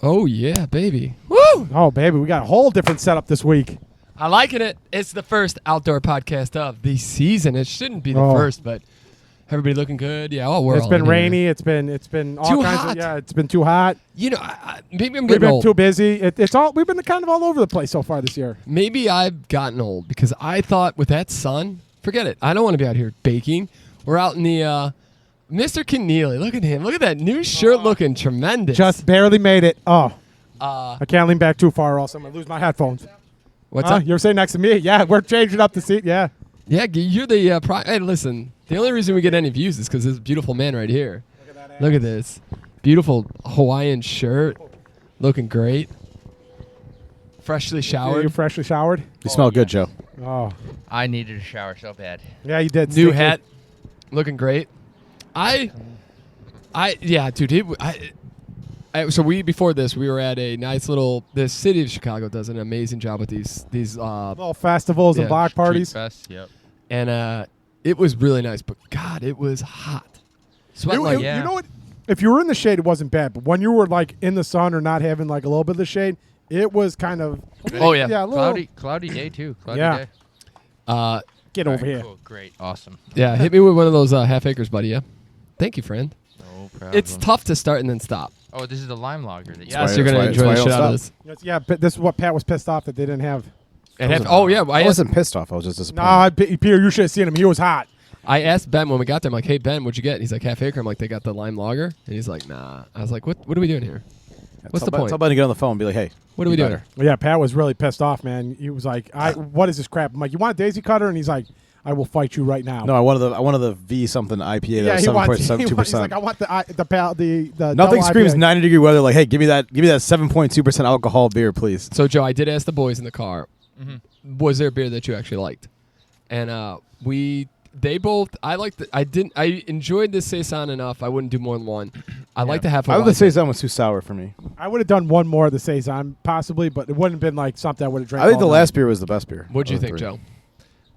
Oh, yeah, baby. Woo! Oh, baby, we got a whole different setup this week. I liking it. It's the first outdoor podcast of the season. It shouldn't be the first, but everybody looking good. Yeah, it's been rainy. It's been all too kinds hot. of it's been too hot. You know, maybe I'm We've getting been old. too busy. We've been kind of all over the place so far this year. Maybe I've gotten old because I thought with that sun, forget it. I don't want to be out here baking. We're out in the Mr. Keneally. Look at him. Look at that new shirt looking tremendous. Just barely made it. Oh. I can't lean back too far or else I'm going to lose my headphones. What's up? You're sitting next to me? Yeah, we're changing up the seat. Yeah. Yeah, you're the hey, listen, the only reason we get any views is because this beautiful man right here. Look at this. Beautiful Hawaiian shirt. Looking great. Freshly showered. You freshly showered? You smell good, Joe. Oh. I needed a shower so bad. Yeah, you did. New hat. Looking great. Yeah, dude. So before this, we were at a nice little. The city of Chicago does an amazing job with these little festivals and block parties. Fest, yep. And it was really nice, but God, it was hot. You know what? If you were in the shade, it wasn't bad. But when you were like in the sun or not having like a little bit of the shade, it was kind of. Oh yeah, cloudy day too. Cloudy yeah. Day. Get over here. Cool, great, awesome. Yeah, hit me with one of those half acres, buddy. Yeah, thank you, friend. No problem. It's tough to start and then stop. Oh, this is the lime lager that you. Yes, you're gonna enjoy the shit out of this. Yeah, but this is what Pat was pissed off that they didn't have. I wasn't pissed off. I was just disappointed. Nah, Peter, you should have seen him. He was hot. I asked Ben when we got there. I'm like, "Hey Ben, what'd you get?" He's like, "Half acre." I'm like, "They got the lime lager," and he's like, "Nah." I was like, "What are we doing here? What's the point?" Tell Ben to get on the phone and be like, "Hey, what are we doing?" Well, yeah, Pat was really pissed off, man. He was like, "What is this crap?" I'm like, "You want a Daisy Cutter?" And he's like, "I will fight you right now." No, I wanted the V something IPA. Yeah, that was 7.72%. He's like, "I want the Nothing screams IPA. 90-degree weather like, hey, give me that 7.2% alcohol beer, please. So Joe, I did ask the boys in the car, Mm-hmm. was there a beer that you actually liked? And they both. I enjoyed this saison enough. I wouldn't do more than one. I like to have. I would the saison was too sour for me. I would have done one more of the saison possibly, but it wouldn't have been like something I would have drank. I think the all last night. beer was the best beer. What'd you think, Joe?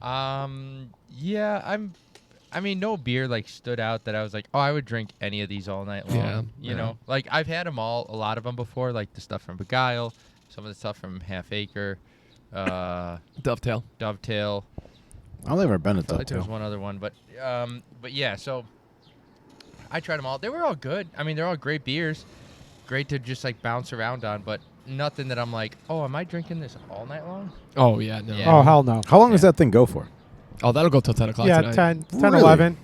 Yeah, I mean, no beer like stood out that I was like, oh, I would drink any of these all night long. Yeah, You know, like I've had them a lot of them before, like the stuff from Beguile, some of the stuff from Half Acre, Dovetail. I've never been at I think there was Dovetail. one other one, but yeah, so I tried them all. They were all good. I mean, they're all great beers, great to just like bounce around on, but nothing that I'm like, oh, am I drinking this all night long? Oh yeah, no. Yeah. Oh hell no. How long does that thing go for? Oh, that'll go till 10 o'clock Yeah, tonight. 10, Really? 11.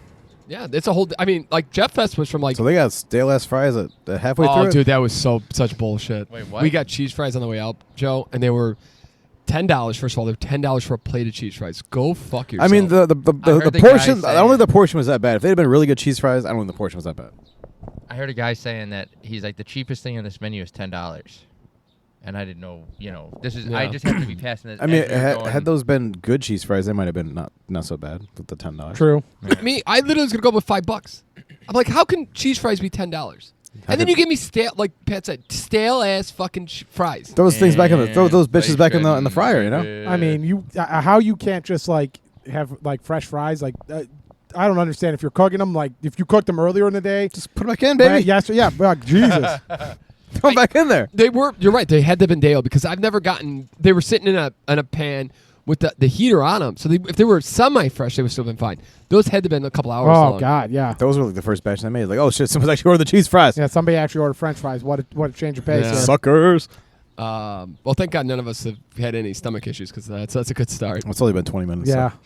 Yeah, it's a whole. I mean, like Jeff Fest was from like. So they got stale ass fries at halfway through Oh, it? dude, that was such bullshit. Wait, what? We got cheese fries on the way out, Joe, and they were $10. First of all, they're $10 for a plate of cheese fries. Go fuck yourself. I mean, the heard the portion, guy I don't think the portion was that bad. If they had been really good cheese fries, I don't think the portion was that bad. I heard a guy saying that he's like, the cheapest thing on this menu is $10. And I didn't know, this is, I Yeah. just have to be passing this. I mean, as we're going. had those been good cheese fries, they might have been not so bad with the $10. True. Me, I literally was gonna go with $5. I'm like, how can cheese fries be $10? And then you give me stale, like Pat said, stale ass fucking fries. Throw those things back in the throw those They bitches back in the shouldn't. fryer, you know. I mean, you how you can't just like have like fresh fries like. I don't understand if you're cooking them. Like if you cooked them earlier in the day, Just put them back in, baby. Yes, yeah. Jesus. Throw them back in there. They were. You're right. They had to have been Dale because I've never gotten. They were sitting in a pan with the heater on them. So if they were semi-fresh, they would still been fine. Those had to have been a couple hours long. Oh God, yeah. Those were like the first batch I made. Like, oh shit, someone's actually ordered the cheese fries. Yeah, somebody actually ordered French fries. What a change of pace. Yeah. here. Suckers. Well, thank God none of us have had any stomach issues because that's a good start. It's only been 20 minutes. Yeah. So.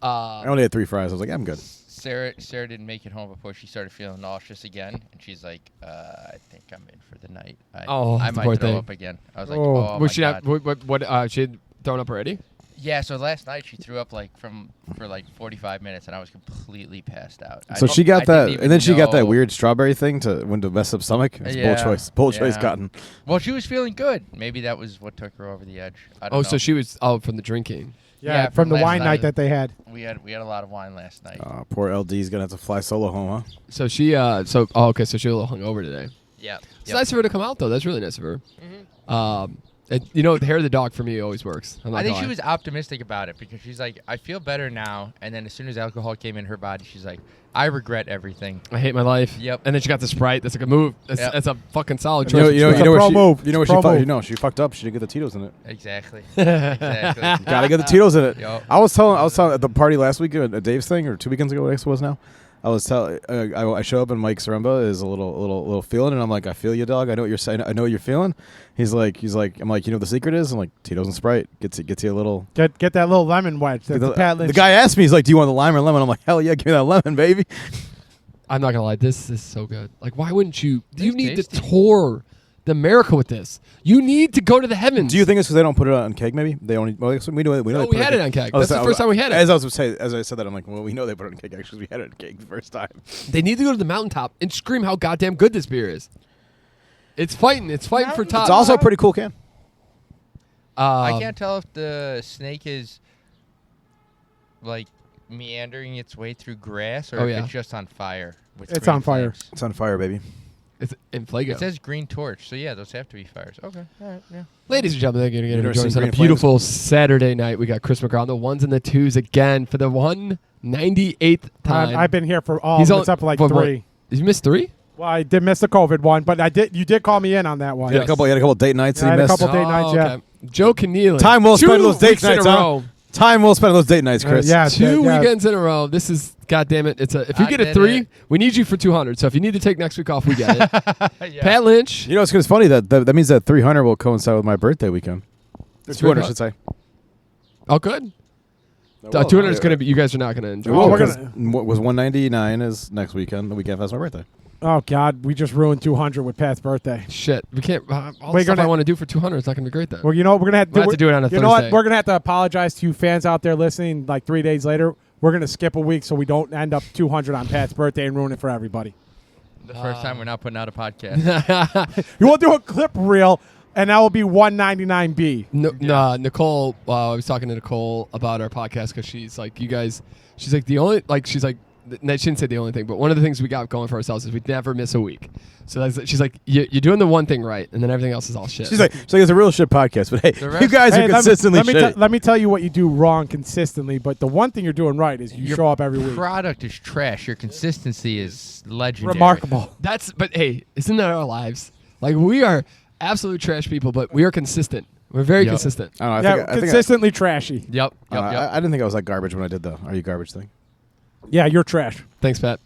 I only had 3 fries. I was like, I'm good. Sarah didn't make it home before she started feeling nauseous again, and she's like, "I think I'm in for the night. I poor might throw thing. up again." I was like, Oh. "Oh, Was my she God." not? What? She had thrown up already? Yeah, so last night she threw up like for like 45 minutes, and I was completely passed out. So she got I that, didn't even and then she got that know. weird strawberry thing to mess up stomach. It's Yeah. Bold choice, Yeah. Cotton. Well, she was feeling good. Maybe that was what took her over the edge. I don't know. So she was from the drinking. Yeah, Yeah, from from the last wine night. night that they had. we had a lot of wine last night. Poor LD's gonna have to fly solo home, huh? So she okay. So she was a little hungover today. Yeah. It's nice of her to come out though. That's really nice of her. The hair of the dog for me always works. I think she was optimistic about it because she's like, I feel better now. And then as soon as alcohol came in her body, she's like, I regret everything. I hate my life. Yep. And then she got the Sprite. That's like a move. That's a fucking solid choice. She fucked up. She didn't get the Tito's in it. Exactly. Exactly. Gotta get the Tito's in it. Yep. I was telling at the party last week at Dave's thing, or 2 weekends ago, what it was now. I was telling, I show up and Mike Saremba is a little feeling, and I'm like, I feel you, dog. I know what you're saying. I know what you're feeling. He's like, I'm like, you know what the secret is? I'm like, Tito's and Sprite gets you a little. Get that little lemon wedge. The guy asked me, he's like, do you want the lime or lemon? I'm like, hell yeah, give me that lemon, baby. I'm not gonna lie, this is so good. Like, why wouldn't you? You need tasty. to tour the America with this. You need to go to the heavens. Do you think it's because they don't put it on keg? Maybe they only. Well, we know. No, we had it on keg. That's the first time we had it. As I said that, I'm like, well, we know they put it on keg. Actually, we had it on keg the first time. They need to go to the mountaintop and scream how goddamn good this beer is. It's fighting. It's fighting for top. It's also a pretty cool can. I can't tell if the snake is like meandering its way through grass or if it's just on fire. It's on fire. Flames. It's on fire, baby. It's in Flago. It says green torch, so yeah, those have to be fires. Okay, all right, yeah. Ladies and gentlemen, thank you You've for never joining us seen on a Green beautiful Saturday night. We got Chris McGraw on the ones and the twos again for the 198th time. I've been here for all except for like 3. Did you miss 3? Well, I did miss the COVID one, but you did call me in on that one. You had a couple date nights. I had a missed. couple date nights. Yeah. Okay. Joe Keneally. Time well spent on those date 2 weeks nights, in a huh? row. Time well spent on those date nights, Chris. Yeah. 2 weekends in a row. This is, goddamn it. If you get a 3, we need you for 200. So if you need to take next week off, we get it. Yeah. Pat Lynch. You know, it's funny that means that 300 will coincide with my birthday weekend. Or 200, I should say. Oh, good. 200 is going to be. You guys are not going to enjoy. Well, it. What was 199 is next weekend. The weekend past my birthday. Oh God, we just ruined 200 with Pat's birthday. Shit, we can't. All the stuff I want to do for 200 is not going to be great then. Well, you know what, we're gonna have to do it on a Thursday. You know what? We're gonna have to apologize to you fans out there listening. Like 3 days later, we're gonna skip a week so we don't end up 200 on Pat's birthday and ruin it for everybody. The first time we're not putting out a podcast. You will do a clip reel, and that will be 199B. No, Nicole. I was talking to Nicole about our podcast because she's like, you guys. She's like the only. Like she's like. I shouldn't say the only thing, but one of the things we got going for ourselves is we never miss a week. So she's like, you're doing the one thing right, and then everything else is all shit. She's like, it's a real shit podcast, but hey, you guys are consistently shit. Let me tell you what you do wrong consistently, but the one thing you're doing right is you show up every week. Your product is trash. Your consistency is legendary. Remarkable. But hey, isn't that our lives? Like, we are absolute trash people, but we are consistent. We're very consistent. I don't know, consistently trashy. Yep. I didn't think I was like garbage when I did the Are You Garbage thing. Yeah, you're trash. Thanks, Pat.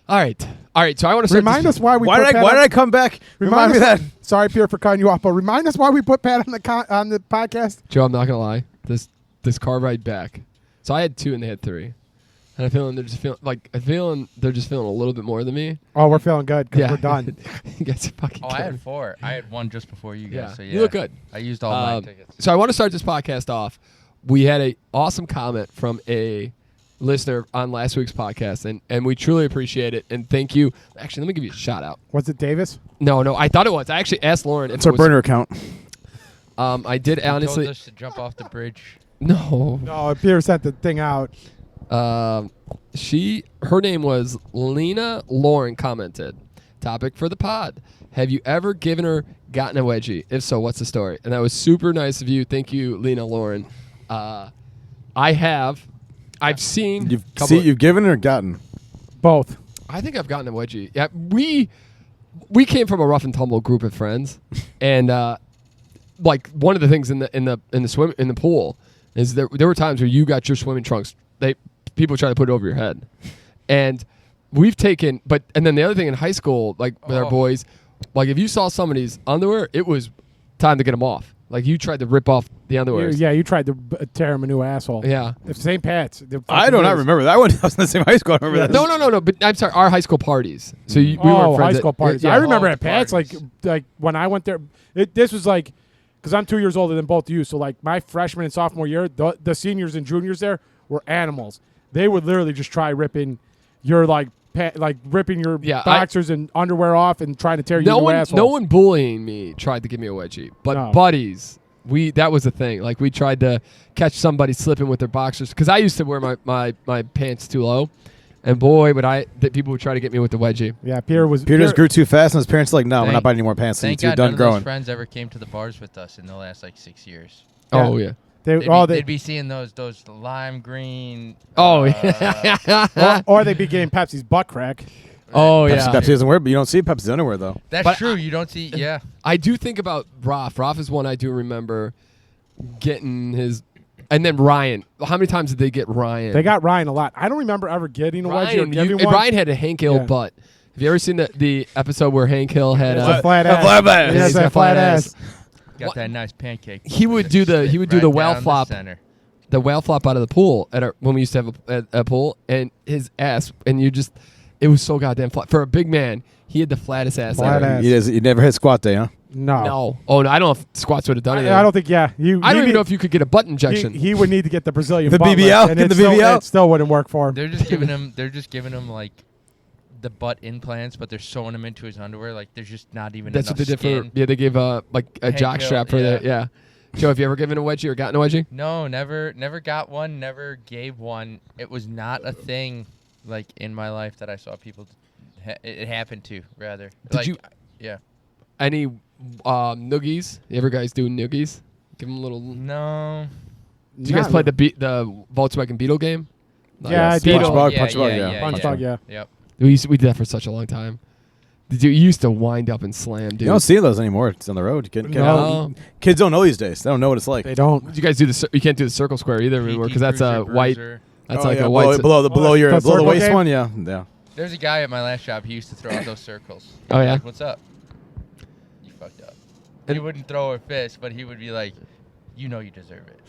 All right. So I want to start. Remind us why we. Why did I come back? Remind me that. Sorry, Pierre, for cutting you off, but remind us why we put Pat on the podcast. Joe, I'm not gonna lie. This car ride back. So I had 2 and they had 3, and I'm feeling they're just feeling a little bit more than me. Oh, we're feeling good because we're done. You guys are fucking. I had 4. I had 1 just before you guys. Yeah. So You look good. I used all my tickets. So I want to start this podcast off. We had an awesome comment from a listener on last week's podcast, and we truly appreciate it, and thank you. Actually, let me give you a shout out. Was it Davis? No, I thought it was. I actually asked Lauren if it's our burner account. I did honestly. Told us to jump off the bridge. No, Pierre sent the thing out. Her name was Lena Lauren, commented, topic for the pod. Have you ever given or gotten a wedgie? If so, what's the story? And that was super nice of you. Thank you, Lena Lauren. I have. I've seen. You've given or gotten? Both. I think I've gotten a wedgie. Yeah, we came from a rough and tumble group of friends, and like one of the things in the pool is there were times where you got your swimming trunks. People try to put it over your head, and we've taken. And then the other thing in high school, like with our boys, like if you saw somebody's underwear, it was time to get them off. Like you tried to rip off the underwear. Yeah, you tried to tear him a new asshole. Yeah. If St. Pat's. I do not remember that one. I was in the same high school. I remember that. No. But I'm sorry, our high school parties. So we weren't friends. High school parties. Yeah. I remember at Pat's, like when I went there, this was like, because I'm 2 years older than both of you. So like my freshman and sophomore year, the seniors and juniors there were animals. They would literally just try ripping your ripping your boxers and underwear off and trying to tear you new asshole. No one bullying me tried to give me a wedgie, but buddies. That was the thing. Like we tried to catch somebody slipping with their boxers because I used to wear my pants too low, And boy, people would try to get me with the wedgie. Yeah, Peter just grew too fast, and his parents were like, no, we're Thank- not buying any more pants. Thank You're God done none of growing. those friends ever came to the bars with us in the last like 6 years. Yeah. Oh yeah. They'd be seeing those lime green. Oh yeah. or they'd be getting Pepsi's butt crack. Oh Pepsi, yeah. Pepsi doesn't wear, but you don't see Pepsi's underwear though. That's But true. You don't see. Yeah. I do think about Roth. Roth is one I do remember getting his, and then Ryan. How many times did they get Ryan? They got Ryan a lot. I don't remember ever getting a wedgie or giving one. Ryan had a Hank Hill Yeah. butt. Have you ever seen the episode where Hank Hill had It's a a flat ass. flat ass. He has He's got that flat ass. Got What? that nice pancake. He would do the Right whale down the flop. center. The whale flop out of the pool when we used to have a pool, and his ass, and it was so goddamn flat for a big man. He had the flattest ass Flat ever. ass. You never hit squat day, huh? No. No, oh no, I don't know if squats would have done it. I don't think. Yeah, I don't even know if you could get a butt injection. He would need to get the Brazilian The butt lift, BBL? and Get it the still- BBL? It still wouldn't work for him. They're just giving him. They're just giving him like the butt implants, but they're sewing them into his underwear. Like there's just not even. That's what they enough did skin. for. Yeah, they gave like a Hank jock Hill, strap for yeah. that. Yeah. Joe, have you ever given a wedgie or gotten a wedgie? No, never got one. Never gave one. It was not a thing, like in my life that I saw people. It happened to rather. Did you? Yeah. Any noogies? You ever guys do noogies? Give them a little. No. Did you guys play the Volkswagen Beetle game? Yeah, I did. Beetle. Punch bug, yeah, punch bug, yeah, yeah. yeah, Punch yeah. bug, yeah. Yep. We did that for such a long time. You used to wind up and slam, dude. You don't see those anymore. It's on the road. No. Kids don't know these days. They don't know what it's like. They don't. You guys do you can't do the circle square either anymore because that's a Cruiser, white. bruiser. That's Oh, like yeah, a white. below the the circle waist game? one. Yeah. There's a guy at my last job. He used to throw out those circles. Oh, yeah? Like, what's up? You fucked up. He wouldn't throw a fist, but he would be like, you know you deserve it.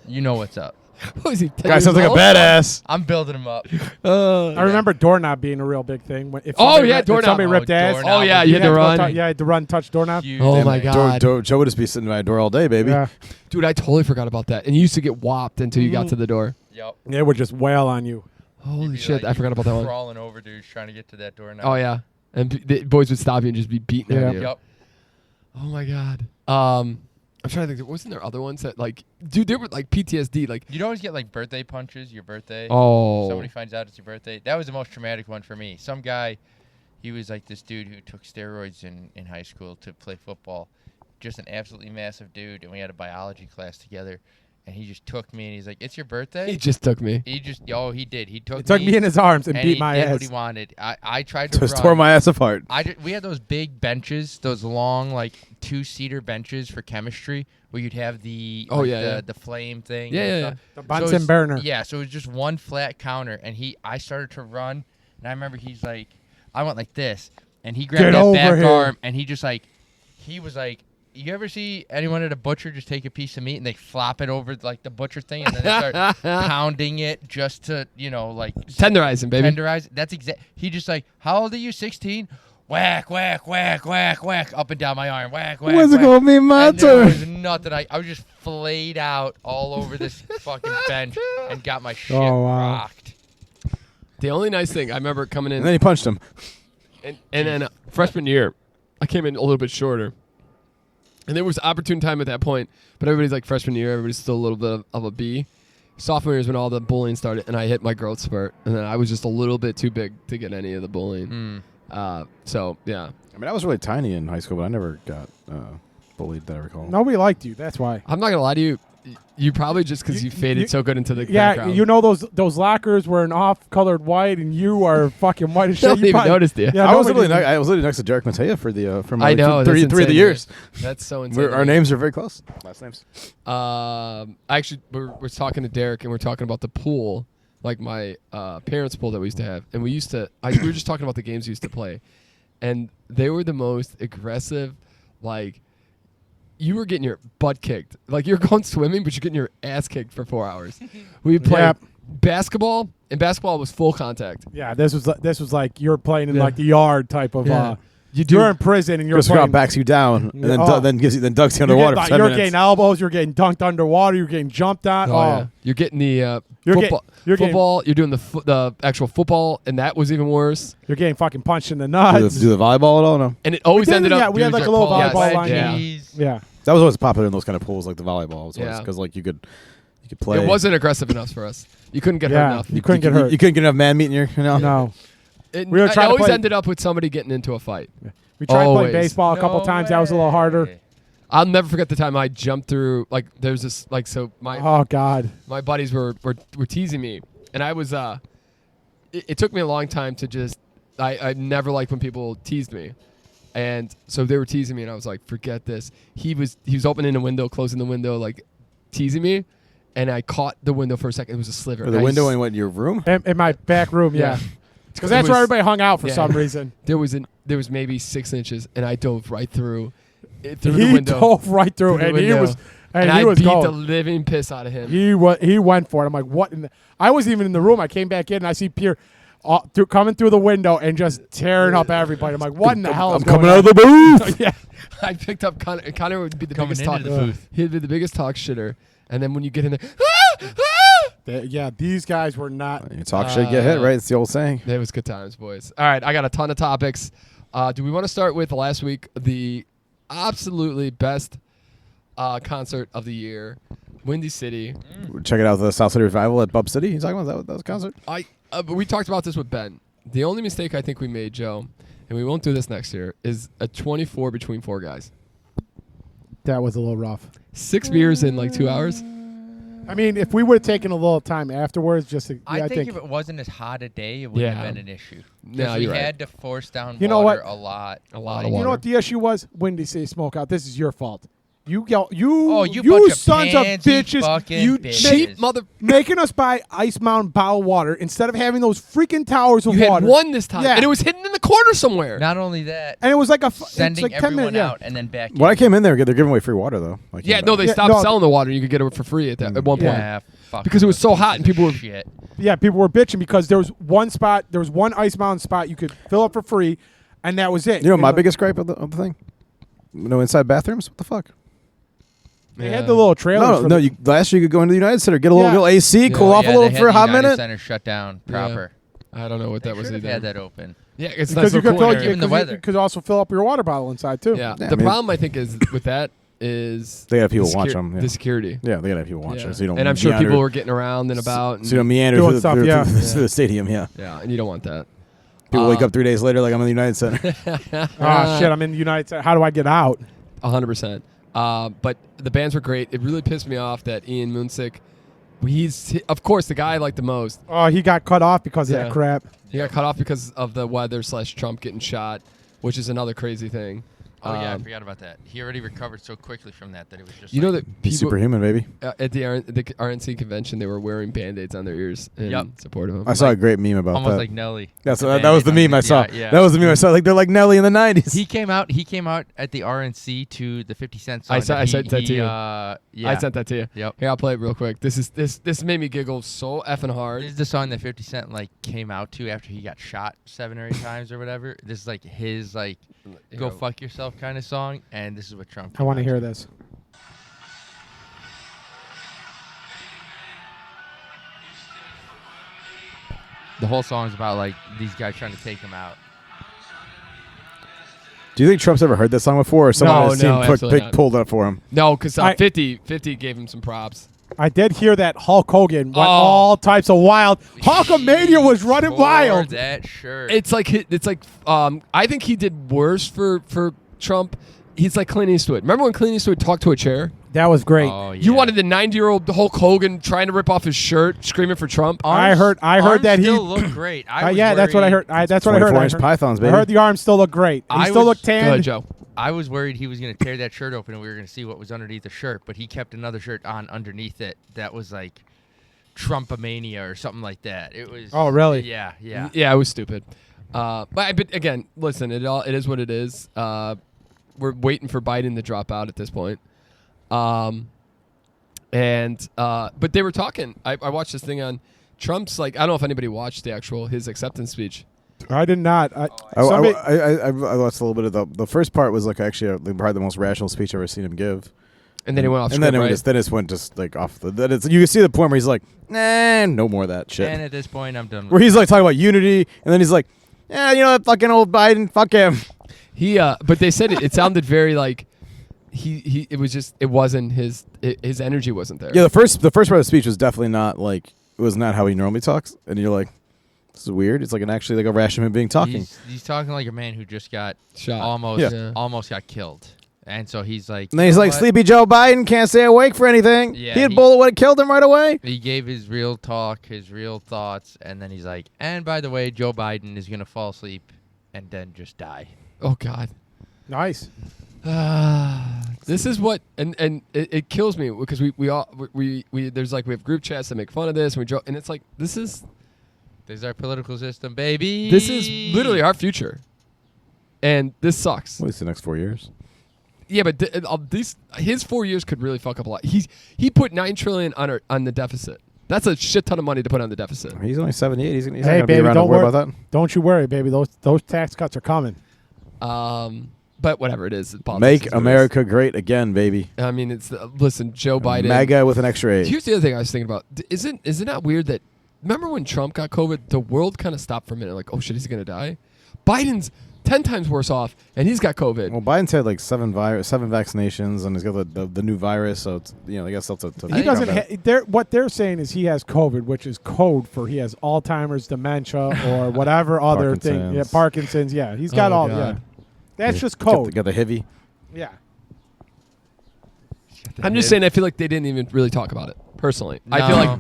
You know what's up. What is he? 10 Guy years sounds like a old? badass. I'm building him up. I remember doorknob being a real big thing. If Oh, somebody yeah, if doorknob. somebody ripped Oh, ass. doorknob. Oh yeah, You you had to go run, tou- yeah, I had to run, touch doorknob. Huge Oh, thing. my God. Joe would just be sitting by a door all day, baby. Yeah. dude. I totally forgot about that. And you used to get whopped until you got to the door. Yep. They would just wail on you. You'd Holy be shit, like I forgot about that one. Crawling over dudes trying to get to that door now. Oh yeah, and the boys would stop you and just be beating Yeah. at you. Yep. Oh my God. I'm trying to think. Wasn't there other ones that like, dude? There were like PTSD. Like, You'd always get like birthday punches. Your birthday. oh, Somebody finds out it's your birthday. That was the most traumatic one for me. Some guy, he was like this dude who took steroids in high school to play football. Just an absolutely massive dude, and we had a biology class together. And he just took me, and he's like, "It's your birthday." he just took me. He did. He took He took me in his arms and beat he my did ass. what he wanted. I tried to Just run. tore my ass apart. We had those big benches, those long like 2-seater benches for chemistry, where you'd have the the flame thing. Yeah, and yeah, stuff. The So Bunsen it's- burner. Yeah, so it was just one flat counter, and I started to run, and I remember he's like, I went like this, and he grabbed Get that over back here. arm, and he was like, you ever see anyone at a butcher just take a piece of meat and they flop it over like the butcher thing, and then they start pounding it just to like Tenderizing, baby. tenderize? That's exact. He just like, how old are you? 16. Whack, whack, whack, whack, whack, up and down my arm. Whack, whack, When's it whack. gonna be my And there turn? was nothing. I was just flayed out all over this fucking bench and got my shit Oh, wow. rocked. The only nice thing I remember coming in, And then he punched him. and then freshman year, I came in a little bit shorter. And there was opportune time at that point, but everybody's like freshman year, everybody's still a little bit of a B. Sophomore year is when all the bullying started, and I hit my growth spurt, and then I was just a little bit too big to get any of the bullying. So yeah, I mean, I was really tiny in high school, but I never got bullied that I recall. Nobody liked you. That's why. I'm not gonna lie to you. You probably just because you faded so good into the Yeah, background. you know those lockers were an off-colored white, and you are fucking white as shit. Nobody You even probably- noticed you. Yeah, I was nobody literally even- I was literally next to Derek Mattea for the for my I know, that's three of the insane. years. That's so insane. Our names are very close. Last names. Actually, we're talking to Derek, and we're talking about the pool, like my parents' pool that we used to have, and we were just talking about the games we used to play, and they were the most aggressive, like. You were getting your butt kicked. Like, you're going swimming, but you're getting your ass kicked for 4 hours. We played Yep. basketball, and basketball was full contact. Yeah, this was like you're playing in Yeah. like the yard type of. Yeah. You You're in prison and you're Chris playing. Scott backs you down, and then Oh. then dunks you You're underwater getting, for 10 you're minutes. getting elbows. You're getting dunked underwater. You're getting jumped on. Oh, yeah. You're getting the You're football. you're getting- Football. You're doing the actual football, and that was even worse. You're getting fucking punched in the Do nuts. the volleyball at all? No. And it always did, ended yeah, up. we had dudes like a are little called- volleyball line. Yeah. Wedgies. Yeah. That was always popular in those kind of pools, like the volleyball. Yeah. Because like you could You play. It wasn't aggressive enough for us. You couldn't get hurt enough. You couldn't get hurt. You couldn't get enough man meat in your. No. It, We were it trying to always play- ended up with somebody getting into a fight. We tried Always. playing baseball a couple times. That was a little harder. I'll never forget the time I jumped through. Like there's this like so my Oh God. my buddies were teasing me, and I was it took me a long time to just I never liked when people teased me, and so they were teasing me, and I was like, forget this. He was opening the window, closing the window, like teasing me, and I caught the window for a second. It was a sliver. Or the And I window s- in what, your room? In my back room, yeah. Because It that's where was- everybody hung out for yeah. some reason. There was maybe 6 inches, and I dove right through the He window. dove right through, the and he window. was, and he I was beat the going. living piss out of him. He went for it. I'm like, what? I wasn't even in the room. I came back in and I see Pierre coming through the window and just tearing up everybody. I'm like, what in the hell? I'm coming out of the booth. Yeah. I picked up Connor. Connor would be the Coming biggest talk. into the booth. He'd be the biggest talk shitter, and then when you get in there, Yeah, these guys were not. You talk shit, get hit, right? It's the old saying. it was good times, boys. All right, I got a ton of topics. Do we want to start with last week, the absolutely best concert of the year, Windy City? Check it out, the South City Revival at Bub City. You talking about that was a concert? But we talked about this with Ben. The only mistake I think we made, Joe, and we won't do this next year, is a 24 between 4 guys. That was a little rough. 6 beers in like 2 hours. I mean, if we would have taken a little time afterwards, just to, I I think if it wasn't as hot a day, it wouldn't have Yeah. been an issue. No, Because we you're right. had to force down You know water what? a lot. A lot Like, of you water. know what the issue was? Windy City Smokeout. This is your fault. You you bunch you of sons of pansy bitches, fucking you bitches. cheap mother. making us buy Ice Mountain bottled water instead of having those freaking towers of You had water. one this time, Yeah. and it was hidden in the corner somewhere. Not only that, And it was like sending it's like 10 everyone minutes, yeah. out and then back. When I came in there, they're giving away free water though. Like, Yeah, no, they Yeah, stopped no. selling the water. You could get it for free at one point. Yeah, fuck Because it was those so hot and pieces people of were- shit. Yeah, people were bitching because there was one Ice Mountain spot you could fill up for free, and that was it. You know my And biggest gripe of the thing? No inside bathrooms. What the fuck? They had the little trailers. No. Last year you could go into the United Center, get a Yeah. little AC, Yeah. cool off Yeah, a little they for a had hot the United minute. Center shut down Yeah. proper. I don't know what that They was should have either. had that open. Yeah, it's because nice you could cool fill in it, there. Given the weather. you could also fill up your water bottle inside too. Yeah, Yeah, the I mean- problem I think is with that is They have people the watch secu- them. Yeah. The security. Yeah, they gotta have people watch Yeah. it, so you don't. And I'm sure meander- people were getting around and about. And, So you don't meander Doing through, stuff, through, yeah. through the stadium. Yeah, yeah, and you don't want that. people wake up 3 days later like I'm in the United Center. Oh shit! I'm in the United States. How do I get out? 100%. But the bands were great. It really pissed me off that Ian Munsick, of course, the guy I like the most. Oh, he got cut off because of Yeah. that crap. He got cut off because of the weather / Trump getting shot, which is another crazy thing. Oh yeah, I forgot about that. He already recovered so quickly from that it was just. You know like, that He's people superhuman, baby. at the RNC convention, they were wearing Band-Aids on their ears in Yep. support of him. I saw a great meme about almost that. like Nelly. That's The that was the Band-Aid meme I on saw. his- yeah. That was the meme I saw. Like they're like Nelly in the '90s. He came out at the RNC to the 50 Cent song. I sent that to you. Yeah. I sent that to you. Yep. Here, I'll play it real quick. This made me giggle so effing hard. This is the song that 50 Cent like came out to after he got shot 7 or 8 times or whatever. This is like his like go fuck yourself kind of song, and this is what Trump. I want to hear this. The whole song's about like these guys trying to take him out. Do you think Trump's ever heard that song before, or someone No, has seen no, absolutely not. pulled it up for him? No, because I- 50 gave him some props. I did hear that Hulk Hogan went Oh. all types of wild. Hulkamania was running For wild. that shirt. It's like I think he did worse for Trump. He's like Clint Eastwood. Remember when Clint Eastwood talked to a chair? That was great. Oh, yeah. You wanted the 90-year-old Hulk Hogan trying to rip off his shirt, screaming for Trump. I heard that he. still looked great. I was Yeah, that's what I worried- heard. That's what I heard. 24-inch pythons, I baby. heard the arms still look great. He I still was- looked Go ahead, tan. Joe. I was worried he was going to tear that shirt open and we were going to see what was underneath the shirt, but he kept another shirt on underneath it that was like Trumpamania or something like that. It was. Oh, really? Yeah, yeah. Yeah, it was stupid. But again, listen, it is what it is. We're waiting for Biden to drop out at this point. But they were talking. I watched this thing on Trump's. Like, I don't know if anybody watched his acceptance speech. I did not. I Somebody- watched a little bit of the first part was like actually probably the most rational speech I've ever seen him give. And then he went off And script, then right? it just went just like off the. Then it's, you can see the point where he's like, nah, no more of that shit. And at this point, I'm done with Where he's like talking about unity, and then he's like, yeah, you know that fucking old Biden, fuck him. But they said it sounded very like it wasn't his energy wasn't there. Yeah, the first part of the speech was definitely not like it was not how he normally talks, and you're like, this is weird. It's like actually like a rash human being talking. He's talking like a man who just got Shot. almost got killed, and so he's like. And then he's like, what? Sleepy Joe Biden can't stay awake for anything. Yeah, he had bullet would have killed him right away. He gave his real talk, his real thoughts, and then he's like, and by the way, Joe Biden is gonna fall asleep and then just die. Oh God. Nice. This is what and it kills me because we all there's like we have group chats that make fun of this and we joke and it's like this is our political system, baby. this is literally our future, and this sucks. At least the next 4 years. Yeah, but his 4 years could really fuck up a lot. He put $9 trillion on the deficit. That's a shit ton of money to put on the deficit. He's only 78. He's not Hey, going to be baby, around to worry about that. Don't you worry, baby. Those tax cuts are coming. But whatever it is, politics Make is what it is. America great again, baby. I mean, it's listen, Joe Biden. MAGA with an extra A. Here's the other thing I was thinking about. Is it not weird that remember when Trump got COVID, the world kind of stopped for a minute, like, oh shit, is he gonna die? Biden's 10 times worse off, and he's got COVID. Well, Biden's had like seven vaccinations, and he's got the new virus. So it's, I guess that's He doesn't. What they're saying is he has COVID, which is code for he has Alzheimer's, dementia, or whatever other thing. Yeah, Parkinson's. Yeah, he's got all. God. Yeah, that's just code. Got the heavy. Yeah. I'm just saying, I feel like they didn't even really talk about it personally. No. I feel like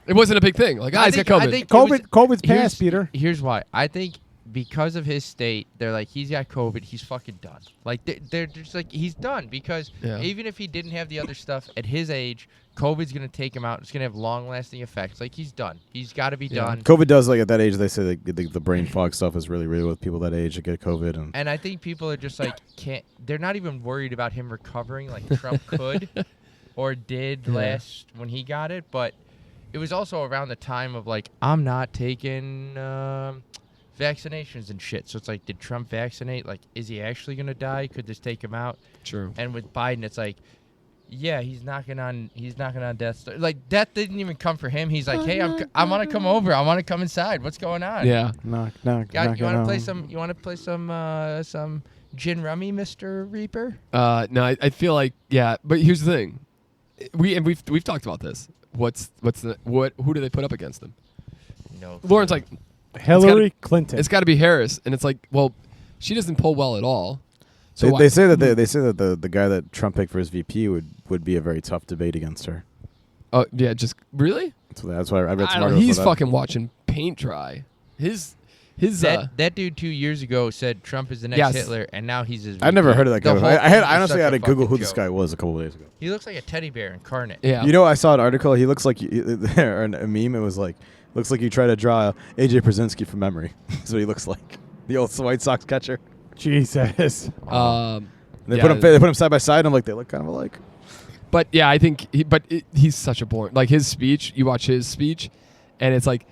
it wasn't a big thing. Like, he's got COVID. COVID's passed, Peter. Here's why. I think because of his state, they're like, he's got COVID, he's fucking done. Like, they're just like, he's done. Because even if he didn't have the other stuff, at his age, COVID's going to take him out. It's going to have long-lasting effects. Like, he's done. He's got to be done. COVID does, like, at that age, they say the brain fog stuff is really, really with people that age that get COVID. And I think people are just like, they're not even worried about him recovering like Trump could or did last when he got it. But it was also around the time of, like, I'm not taking vaccinations and shit. So it's like, did Trump vaccinate? Like, is he actually going to die? Could this take him out? True. And with Biden, it's like, yeah, he's knocking on death. Like, death didn't even come for him. He's like, hey, I want to come over. I want to come inside. What's going on? Yeah. Knock. You want to play some? You want to play some gin rummy, Mr. Reaper? No, I feel like but here's the thing, we've talked about this. Who do they put up against him? No. Lauren's like Hillary Clinton. It's got to be Harris, and it's like, well, she doesn't poll well at all. So they say that the guy that Trump picked for his VP would be a very tough debate against her. Oh yeah, just really? That's why I read some articles. He's fucking watching paint dry. That dude 2 years ago said Trump is the next Hitler, and now he's his VP. I never heard of that guy. I honestly had to Google who joke. this guy was a couple of days ago. He looks like a teddy bear incarnate. Yeah. I saw an article. He looks like or a meme. It was like, looks like you try to draw AJ Brzezinski from memory. That's what he looks like. The old White Sox catcher. Jesus. They put him side by side, and I'm like, they look kind of alike. But yeah, I think he's such a boring. Like his speech, you watch his speech, and it's like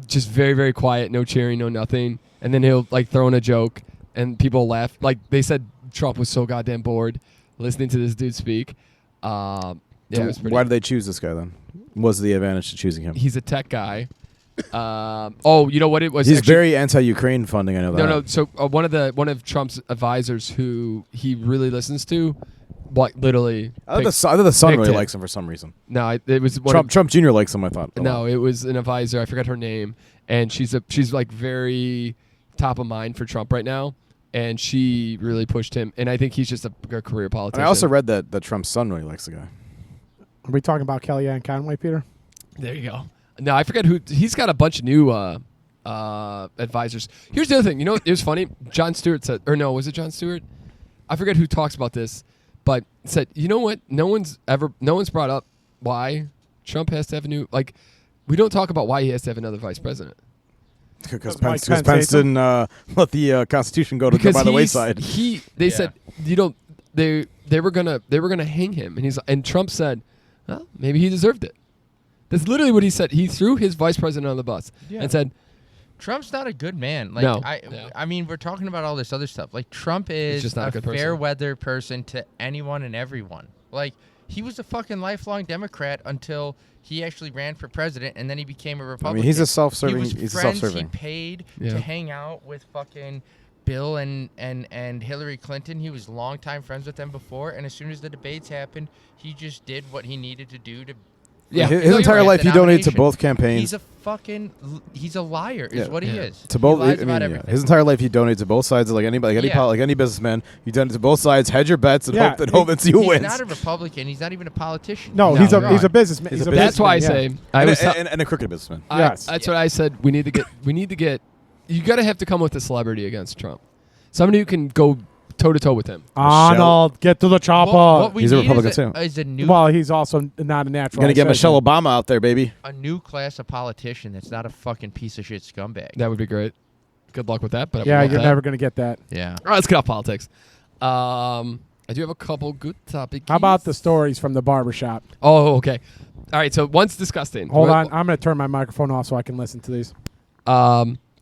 just very, very quiet, no cheering, no nothing. And then he'll like throw in a joke, and people laugh. Like they said, Trump was so goddamn bored listening to this dude speak. Why did they choose this guy then? What was the advantage to choosing him? He's a tech guy. You know what it was? He's very anti-Ukraine funding. I know that. No. So one of Trump's advisors, who he really listens to, literally. I thought the son really likes him for some reason. No, it was Trump Jr. likes him. I thought. No, it was an advisor. I forgot her name, and she's like very top of mind for Trump right now, and she really pushed him. And I think he's just a career politician. And I also read that Trump's son really likes the guy. Are we talking about Kellyanne Conway, Peter? There you go. No, I forget who. He's got a bunch of new advisors. Here's the other thing. You know, it was funny. Jon Stewart said, or no, was it Jon Stewart? I forget who talks about this, but said, you know what? No one's brought up why Trump has to have a new. Like, we don't talk about why he has to have another vice president. Because Pence didn't let the Constitution go by the wayside. They said they were gonna hang him, and Trump said, well, maybe he deserved it. That's literally what he said. He threw his vice president on the bus and said, Trump's not a good man. Like, no. I mean, we're talking about all this other stuff. Like, Trump is just not a fair weather person to anyone and everyone. Like, he was a fucking lifelong Democrat until he actually ran for president, and then he became a Republican. I mean, he's a self-serving. He paid to hang out with fucking Bill and Hillary Clinton, he was longtime friends with them before, and as soon as the debates happened, he just did what he needed to do to. Yeah, his entire life he donated to both campaigns. He's a liar, is what he is. To both, he lies about everything. His entire life he donated to both sides. Like anybody, like any businessman, you donate to both sides. Hedge your bets and hope that you wins. He's not a Republican. He's not even a politician. No, he's a businessman. That's why I say and a crooked businessman. Yes, that's what I said. We need to get. You got to have to come with a celebrity against Trump. Somebody who can go toe-to-toe with him. Arnold, get to the chopper. What we he's a need Republican too. Is a new. Well, he's also not a natural. You're gonna get Michelle Obama out there, baby. A new class of politician that's not a fucking piece of shit scumbag. That would be great. Good luck with that. But you're never gonna get that. Yeah. All right, let's get off politics. I do have a couple good topics. How about the stories from the barbershop? Oh, okay. All right, so one's disgusting. Hold on, I'm gonna turn my microphone off so I can listen to these.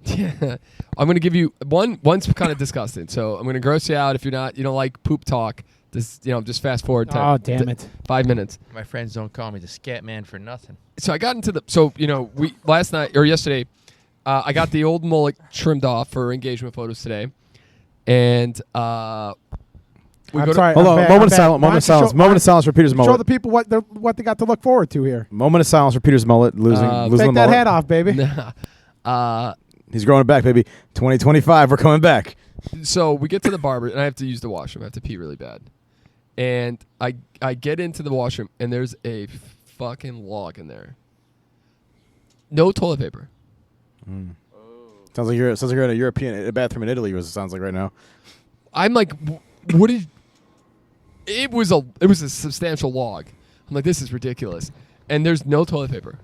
Yeah, I'm gonna give you one's kind of disgusting. So I'm gonna gross you out if you don't like poop talk. Just fast forward. Oh, damn it! 5 minutes. My friends don't call me the scat man for nothing. So I got into we last night or yesterday, I got the old mullet trimmed off for engagement photos today, and I'm sorry. Hold on, moment of silence for Peter's mullet. Show the people what they got to look forward to here. Moment of silence for Peter's mullet. Losing Take the that mullet. head off, baby. He's growing it back, baby. 2025, we're coming back. So we get to the barber, and I have to use the washroom. I have to pee really bad. And I get into the washroom, and there's a fucking log in there. No toilet paper. Sounds like you're in a bathroom in Italy. It sounds like right now. I'm like, what did? It was a substantial log. I'm like, this is ridiculous. And there's no toilet paper.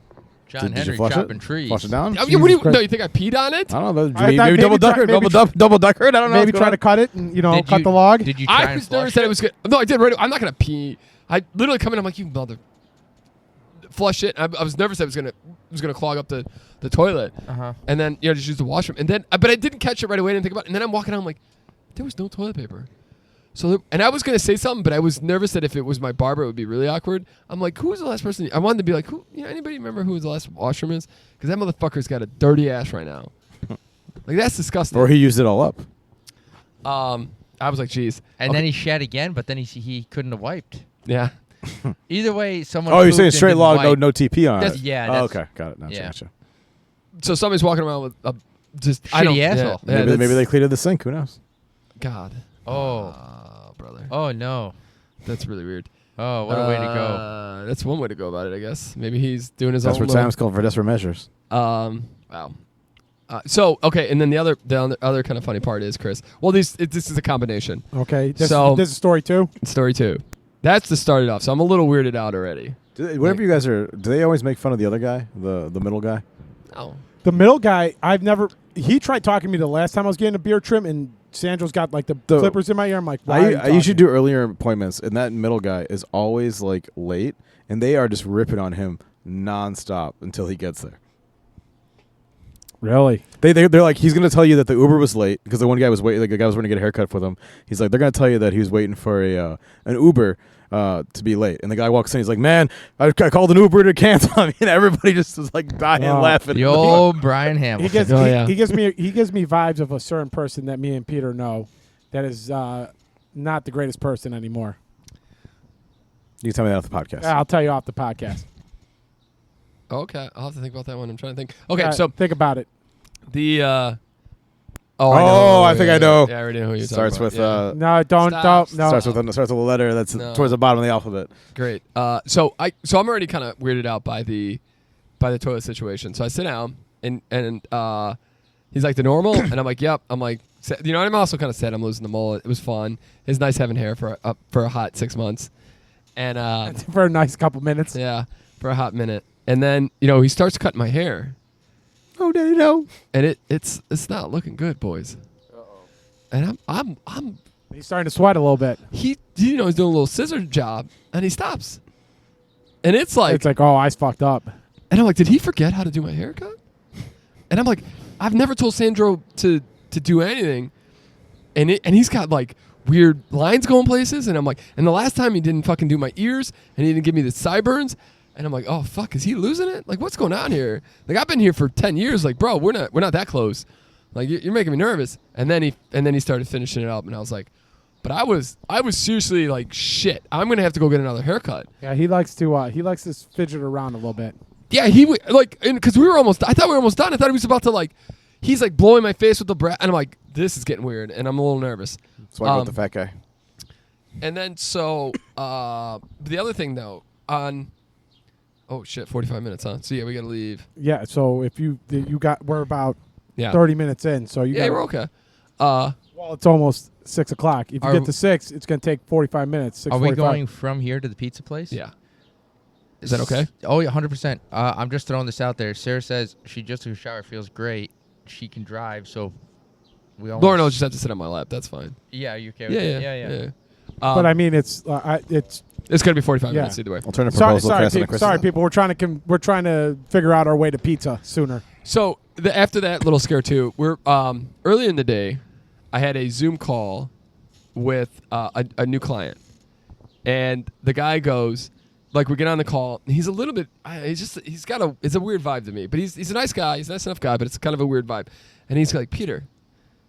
John Did you Henry flush chopping it? trees. Flush it down? I mean, you think I peed on it? I don't know. I thought Maybe double ducker it. I don't know. Maybe try to cut it and cut the log. Did you try I was nervous that it was good. No, I did. Right. I'm not gonna pee. I literally come in. I'm like, you mother. Flush it. I was nervous that it was gonna clog up the toilet. And then just use the washroom. And then, but I didn't catch it right away. I didn't think about it. And then I'm walking out. I'm like, there was no toilet paper. So and I was gonna say something, but I was nervous that if it was my barber, it would be really awkward. I'm like, who was the last person? I wanted to be like, who? Anybody remember who the last washroom is? Because that motherfucker's got a dirty ass right now. Like that's disgusting. Or he used it all up. I was like, geez. And then he shat again, but then he couldn't have wiped. Yeah. Either way, someone. Oh, you're saying pooped and straight didn't log, wipe. no TP on it. Yeah. Okay, got it. Now, gotcha. So somebody's walking around with a just shitty asshole. Yeah, maybe they cleaned the sink. Who knows? God. Oh, brother. Oh no. That's really weird. Oh, what a way to go. That's one way to go about it, I guess. Maybe he's doing his That's own. what time's called for desperate measures. Wow. So okay, and then the other kind of funny part is, Chris. Well, this is a combination. Okay. This is story 2. Story 2. That's the started off. So I'm a little weirded out already. Whenever you guys are, do they always make fun of the other guy, the middle guy? No. The middle guy, he tried talking to me the last time I was getting a beard trim, and Sandro's got like the clippers in my ear. I'm like, why I usually do earlier appointments, and that middle guy is always like late, and they are just ripping on him nonstop until he gets there. Really? They're like, he's gonna tell you that the Uber was late because the one guy was waiting. Like the guy was going to get a haircut for them. He's like, they're gonna tell you that he was waiting for an Uber to be late, and the guy walks in. He's like, man, I called an Uber to cancel. I mean, everybody just was like dying laughing. The old Brian Hamilton. He gives me vibes of a certain person that me and Peter know that is not the greatest person anymore. You can tell me that off the podcast. I'll tell you off the podcast. Okay, I'll have to think about that one. I'm trying to think. Okay, so think about it. The I think I know. Yeah, I already know who you're Starts talking about. with no, don't. No. Starts with a letter that's towards the bottom of the alphabet. Great. So I'm already kind of weirded out by the toilet situation. So I sit down and he's like, the normal, and I'm like, yep. I'm like, I'm also kind of sad I'm losing the mullet. It was fun. It's nice having hair for a hot 6 months, and for a nice couple minutes. Yeah, for a hot minute, and then he starts cutting my hair. Oh, Daddy, no. And it's not looking good, boys. And I'm He's starting to sweat a little bit. he's doing a little scissor job, and he stops. And it's like, oh, I fucked up. and I'm like, did he forget how to do my haircut? And I'm like, I've never told Sandro to do anything, and he's got like weird lines going places, and I'm like, and the last time he didn't fucking do my ears, and he didn't give me the sideburns. And I'm like, oh fuck, is he losing it? Like, what's going on here? Like, I've been here for 10 years. Like, bro, we're not that close. Like you're making me nervous. And then he started finishing it up, and I was like, but I was seriously like, shit, I'm gonna have to go get another haircut. Yeah, he likes to fidget around a little bit. Yeah, because I thought we were almost done. I thought he was about to like, he's like blowing my face with the breath, and I'm like, this is getting weird, and I'm a little nervous. That's why I got the fat guy. And then the other thing though, 45 minutes, huh? So yeah, we gotta leave. Yeah, so if we're about 30 30 minutes in, so we're okay. Well, it's almost 6 o'clock. If you get to 6, it's gonna take 45 minutes. Are we going from here to the pizza place? Yeah. Is that okay? Oh yeah, 100%. I'm just throwing this out there. Sarah says she just took a shower, feels great. She can drive, so we almost... Lauren will just have to sit on my lap. That's fine. Yeah, are you okay with that? Yeah. But I mean, it's gonna be 45 minutes either way. Alternative proposal. Sorry, people. We're trying to figure out our way to pizza sooner. So after that little scare too, we're early in the day. I had a Zoom call with a new client, and the guy goes, like, we get on the call, and he's a little bit, it's a weird vibe to me, but he's a nice guy, he's a nice enough guy, but it's kind of a weird vibe. And he's like, Peter,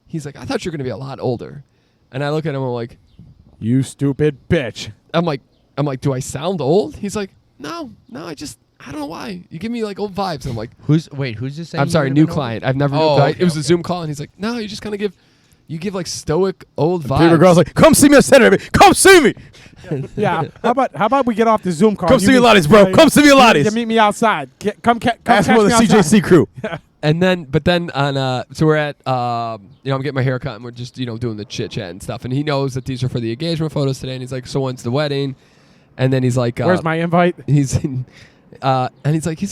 he's like, I thought you were gonna be a lot older. And I look at him, I'm like, you stupid bitch. I'm like, do I sound old? He's like, no, I don't know why. You give me like old vibes. I'm like, who's this saying? I'm sorry, new client. I've never. It was a Zoom call, and he's like, no, you just kind of give like stoic old vibes. Peter girl's like, come see me on Saturday. Come see me. Yeah. How about we get off the Zoom call? Come see me, Lotties, bro. Come see me, Lotties. You meet me outside. Come ask for the CJC crew. And then on so we're at I'm getting my hair cut, and we're just doing the chit chat and stuff. And he knows that these are for the engagement photos today. And he's like, so when's the wedding? And then he's like, where's my invite? And he's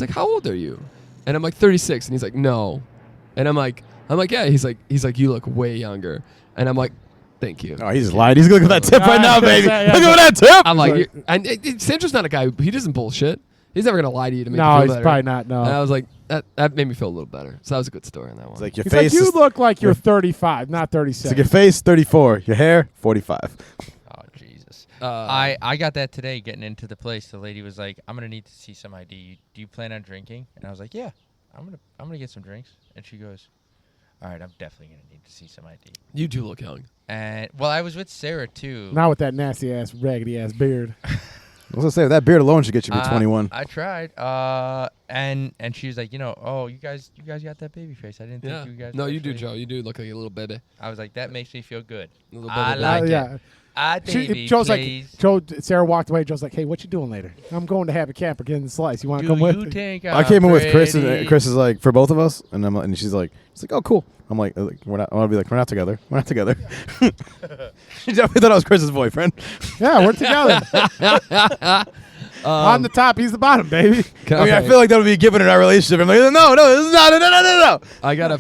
like, how old are you? And I'm like, 36. And he's like, no. And I'm like, yeah. He's like, you look way younger. And I'm like, thank you. Oh, he's lied. He's looking at that tip right now, baby. Look at that tip. I'm like, Sandra's not a guy. He doesn't bullshit. He's never gonna lie to you to make you feel better. No, he's probably not. No. And I was like, that made me feel a little better. So that was a good story on that one. It's like your He's face. like, you look like you're 35, not 36. It's like your face, 34. Your hair, 45. Oh Jesus. I got that today getting into the place. The lady was like, I'm gonna need to see some ID. Do you plan on drinking? And I was like, yeah, I'm gonna get some drinks. And she goes, all right, I'm definitely gonna need to see some ID. You do look young. And well, I was with Sarah too. Not with that nasty ass, raggedy ass beard. I was gonna say that beard alone should get you to be 21. I tried. And she was like, oh, you guys got that baby face. I didn't think you guys. No, you do, face. Joe. You do look like a little baby. I was like, that makes me feel good. A little I baby. like it. Yeah. Baby, Joe's please. Sarah walked away. Joe's like, hey, what you doing later? I'm going to Happy Camper getting the slice. You want to come with? You think I came in with Chris, pretty? and Chris is like, for both of us, and she's like, oh, cool. I'm like, we're not. I want to be like, we're not together. We're not together. She definitely thought I was Chris's boyfriend. Yeah, we're together. On the top, he's the bottom, baby. I feel like that would be given in our relationship. I'm like, no, this is not. No. I got a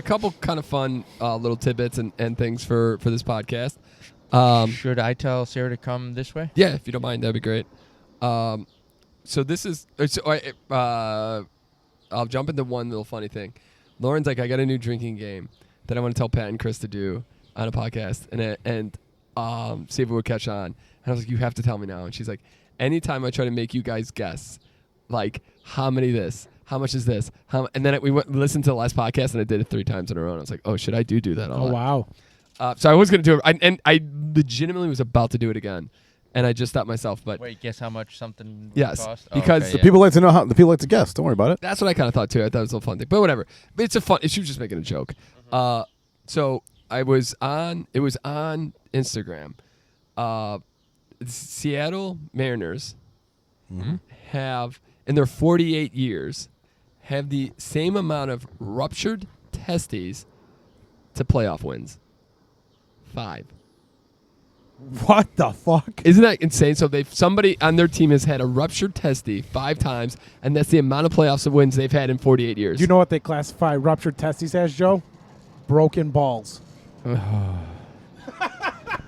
couple kind of fun little tidbits and things for this podcast. Should I tell Sarah to come this way? Yeah, if you don't mind, that'd be great. So this is. I'll jump into one little funny thing. Lauren's like, I got a new drinking game that I want to tell Pat and Chris to do on a podcast and see if it would catch on. And I was like, you have to tell me now. And she's like, anytime I try to make you guys guess, like, how many this, how much is this, and then we listened to the last podcast, and I did it 3 times in a row. And I was like, oh, should I do that? Oh, wow. So I was going to do it, and I legitimately was about to do it again. And I just stopped myself. But wait, guess how much something would yes, cost? because the people like to know how. The people like to guess. Don't worry about it. That's what I kind of thought too. I thought it was a little fun thing, but whatever. But she was just making a joke. Mm-hmm. So it was on Instagram. Seattle Mariners have, in their 48 years, have the same amount of ruptured testes to playoff wins. 5. What the fuck? Isn't that insane? So somebody on their team has had a ruptured testy 5 times, and that's the amount of playoffs wins they've had in 48 years. Do you know what they classify ruptured testes as, Joe? Broken balls.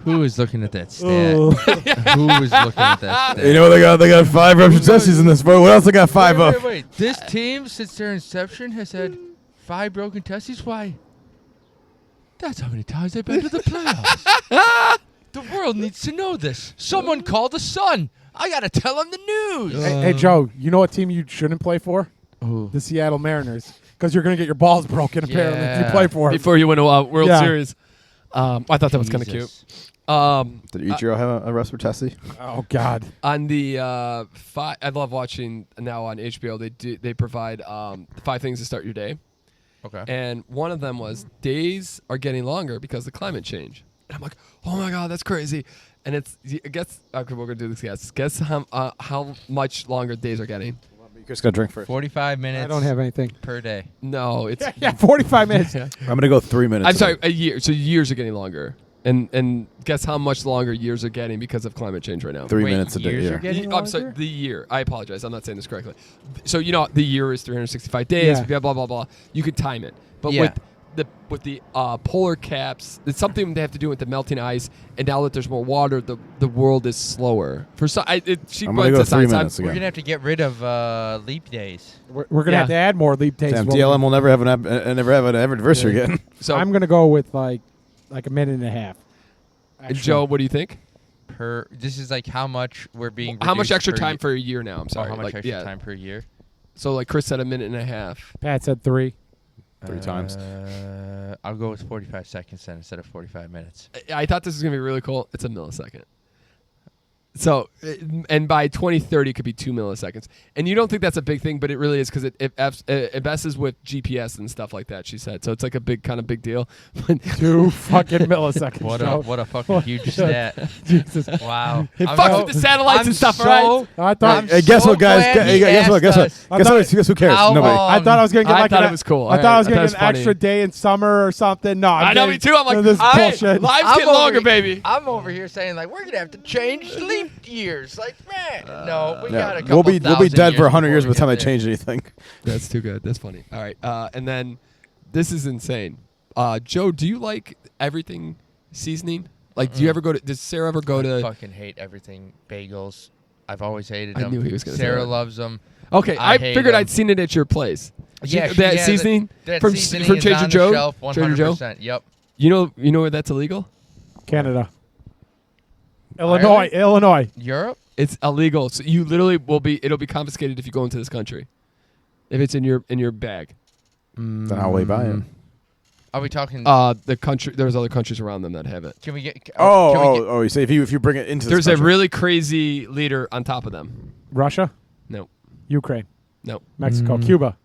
Who is looking at that stat? Who is looking at that stat? You know what they got 5 ruptured testes in this, bro. What else they got 5 of? Wait. This team, since their inception, has had 5 broken testes? Why? That's how many times they've been to the playoffs. The world needs to know this. Someone call the Sun. I got to tell them the news. Hey, Joe, you know what team you shouldn't play for? Ooh. The Seattle Mariners. because you're gonna get your balls broken apparently if you play for it. Before you win a World Yeah. Series. I thought that was kind of cute. Did Ichiro have a reciprocity? Oh God. On the I love watching now on HBO. They provide 5 things to start your day, Okay. and one of them was days are getting longer because of climate change. And I'm like, oh my God, that's crazy. And it's guess okay, we're gonna do this. Guess how much longer days are getting. You just got to drink first. 45 minutes. I don't have anything. per day. No, it's Yeah, 45 minutes. I'm gonna go 3 minutes. I'm sorry, a year. So years are getting longer. And guess how much longer years are getting because of climate change right now? 3 Wait, minutes a day. years Yeah. are getting I'm sorry, longer? the year. I apologize. I'm not saying this correctly. So the year is 365 days. Yeah. Blah blah blah. You could time it, but Yeah. with the polar caps, it's something they have to do with the melting ice. And now that there's more water, the world is slower. She I'm went gonna go to 3 science. minutes We're again. going to have to get rid of leap days. We're gonna Yeah. have to add more leap days. Damn, DLM will never have an anniversary Yeah. again. So I'm gonna go with like a minute and a half. Actually. Joe, what do you think? This is like how much we're being. How much reduced extra per time ye- for a year now? I'm sorry. how much like, extra yeah. time per year? So like Chris said, a minute and a half. Pat said 3. 3 times. I'll go with 45 seconds then instead of 45 minutes. I thought this was gonna be really cool. It's a millisecond. So, and by 2030, it could be 2 milliseconds. And you don't think that's a big thing, but it really is because it messes with GPS and stuff like that, she said. So it's like a big deal. 2 fucking milliseconds. What a fucking huge stat. Jesus. Wow. It I'm fucks so- with the satellites I'm and stuff, so- right? I thought Hey, guess so what, guys? glad he Guess what? Guess what? asked I Guess thought- what? Guess who cares? How Nobody. long? I thought I was gonna get I like thought an, it was cool. I thought I was gonna Alright, get I thought an it was extra day in summer or something. No, I know, me too. I'm like, this is hey, bullshit. lives I'm get over longer, he- baby. I'm over here saying like we're gonna have to change leap years. Like man, no, we got a Yeah. couple. We'll be thousand dead for years 100 years by before the time we they get there. change anything. That's too good. That's funny. All right. And then this is insane. Joe, do you like everything seasoning? Like, do you ever does Sarah ever go I to? fucking hate everything bagels. I've always hated I them. knew he was gonna say Sarah that. loves them. Okay, I I hate figured them. I'd seen it at your place. Yeah, that yeah, seasoning that from seasoning from is Trader on Joe. the shelf, 100%. Trader Joe. Yep. You know where that's illegal? Canada, Illinois. Europe. It's illegal. So you literally it'll be confiscated if you go into this country. If it's in your bag. Then how will you buy it? Are we talking? The country there's other countries around them that have it. Can we get? Can we get, Oh! You say if you bring it into this There's a country. really crazy leader on top of them. Russia, No. Ukraine, No. Mexico, Cuba.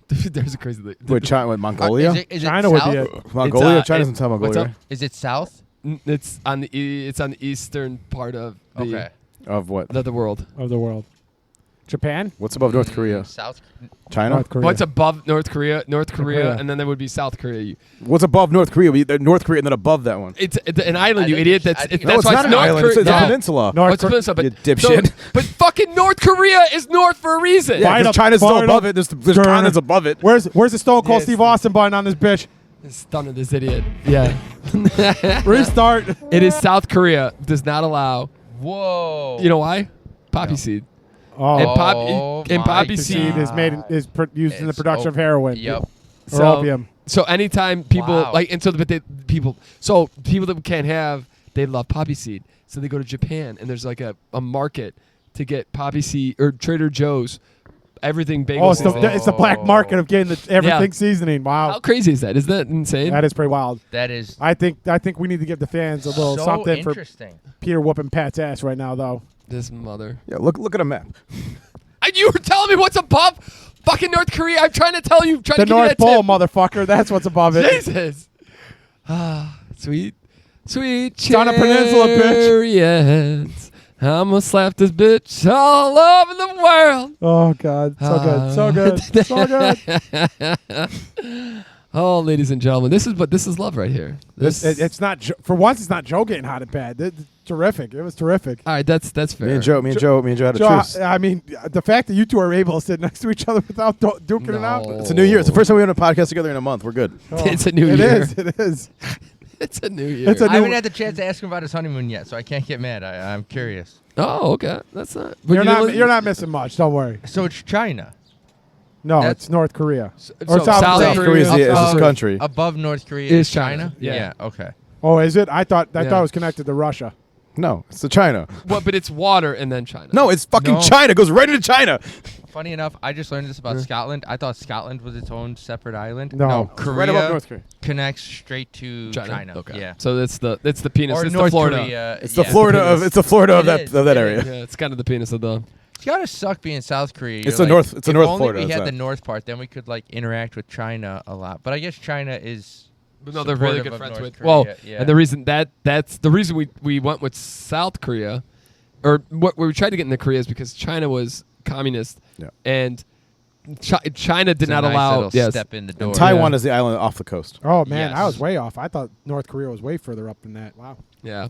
There's a crazy leader. Wait, China, Mongolia? Is China it would south? be it. Mongolia? It's, China's in Mongolia. what's up? Right? Is it south? It's on the eastern part of Okay. Of what? the world. Of the world. Japan, What's above North Korea? South. China? North Korea. What's above North Korea? North Korea, Korea. and then there would be South Korea. What's above North Korea? North Korea and then above that one. It's an island, I you think idiot. it's- I That's think that's No, it's why not an North island. Korea. It's a No. peninsula. North It's a peninsula, but You dipshit. but fucking North Korea is north for a reason. Yeah, Fine because up, China's still fine above up. it. There's Turn. continents above it. Where's the Stone Cold Yes. Steve Austin button on this bitch? Stunning this idiot. Yeah. Restart. It is South Korea does not allow. Whoa. You know why? Poppy seed. Oh, And my poppy the seed seed is used in the It's production of op- heroin. Yep. Or opium. So anytime people Wow. people that can't have, they love poppy seed. So they go to Japan and there's like a market to get poppy seed or Trader Joe's everything bagel Oh, it's seasoning. the black market of getting everything Yeah. seasoning. How Wow, crazy is that? Isn't that insane? that is pretty wild. That is I think we need to give the fans a little so something for interesting. Peter whooping Pat's ass right now, though. This mother. Yeah, look at a map. You were telling me what's above fucking North Korea. I'm trying to tell you. Trying The to give you North that Pole, tip. motherfucker. That's what's above it. Jesus. Sweet on a peninsula, bitch. chariots. I'ma slap this bitch all over the world. Oh God, so good, so good, so good. Oh, ladies and gentlemen, this is love right here. It's not for once. It's not Joe getting hot and bad. It's terrific. It was terrific. All right, that's fair. Me and Joe had a Joe, truce. I mean, the fact that you two are able to sit next to each other without duking it out. No. It's a new year. It's the first time we're on a podcast together in a month. We're good. Oh, It's a new It year. is. It is. It's a new year. It's a I haven't new- had the chance to ask him about his honeymoon yet, so I can't get mad. I'm curious. Oh, okay. That's not. But You're not missing much. Don't worry. So it's China. No, That's- it's North Korea. So Or South South Korea. Korea is South this Korea. country. Above North Korea Is is China. China. Yeah. Okay. Oh, is it? I thought it Yeah. was connected to Russia. No, it's the China. Well, but it's water and then China. No, it's fucking No. China. It goes right into China. Funny enough, I just learned this about Yeah. Scotland. I thought Scotland was its own separate island. No. It's right above North Korea. Connects straight to China. Okay. Yeah. So it's the penis. Or It's North the Florida. Korea. It's the Florida of penis. of It is, that it area. is. Yeah, it's kind of the penis of the. It's gotta suck being South Korea. It's You're the north- it's the if North only Florida, we it's had that. the north part, then we could like interact with China a lot. But I guess China is. No, they're really supportive good of friends North with. Korea, Well, yeah. and the reason that's the reason we went with South Korea, or what we tried to get into Korea is because China was communist, Yeah. and China did It's a not nice allow. little Yes, step in the door. And Taiwan Yeah. is the island off the coast. Oh man, I Yes. was way off. I thought North Korea was way further up than that. Wow. yeah.